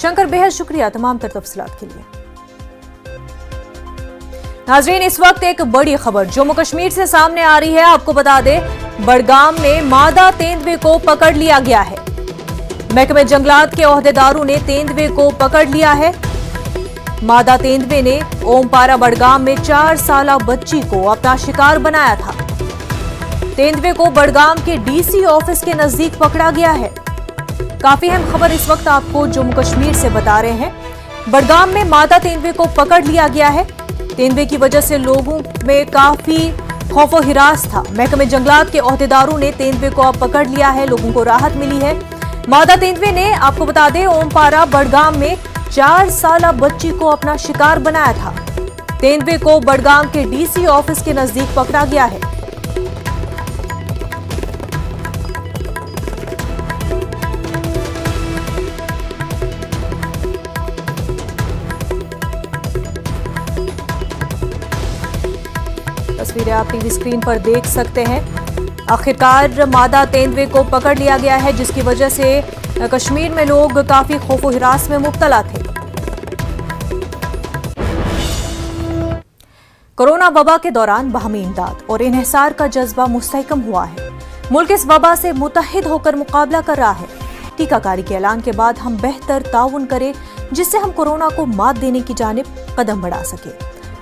शंकर, बेहद शुक्रिया तमाम तर तफसीलात के लिए। नाजरीन, इस वक्त एक बड़ी खबर जम्मू कश्मीर से सामने आ रही है। आपको बता दें, बडगाम में मादा तेंदुए को पकड़ लिया गया है। महकमे जंगलात के ओहदेदारों ने तेंदुए को पकड़ लिया है। मादा तेंदुए ने ओमपारा बडगाम में 4 साला बच्ची को अपना शिकार बनाया था। तेंदुए को बडगाम के डीसी ऑफिस के नजदीक पकड़ा गया है। काफी अहम खबर इस वक्त आपको जम्मू कश्मीर से बता रहे हैं। बडगाम में मादा तेंदुए को पकड़ लिया गया है। तेंदुए की वजह से लोगों में काफी खौफो हिरास था। महकमे जंगलात के ओहदेदारों ने तेंदुए को अब पकड़ लिया है। लोगों को राहत मिली है। मादा तेंदुए ने, आपको बता दें, ओमपारा बडगाम में 4 साला बच्ची को अपना शिकार बनाया था। तेंदुए को बडगाम के डीसी ऑफिस के नजदीक पकड़ा गया है। तस्वीरें आप टीवी स्क्रीन पर देख सकते हैं। आखिरकार मादा तेंदुए को पकड़ लिया गया है, जिसकी वजह से कश्मीर में लोग काफी खौफो हिरास में मुब्तला थे। कोरोना वबा के दौरान बाहमी इमदाद और इन्हिसार का जज्बा मुस्तहकम हुआ है। मुल्क इस वबा से मुत्तहिद होकर मुकाबला कर रहा है। टीकाकारी के ऐलान के बाद हम बेहतर ताउन करें, जिससे हम कोरोना को मात देने की जानिब कदम बढ़ा सके।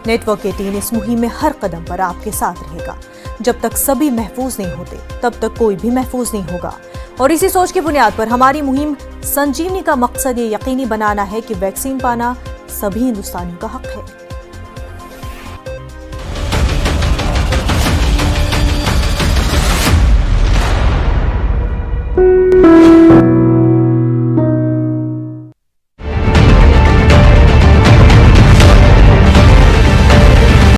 नेटवर्क 18 इस मुहिम में हर कदम पर आपके साथ रहेगा। जब तक सभी महफूज नहीं होते, तब तक कोई भी महफूज नहीं होगा। और इसी सोच की बुनियाद पर हमारी मुहिम संजीवनी का मकसद ये यकीनी बनाना है कि वैक्सीन पाना सभी हिंदुस्तानियों का हक है।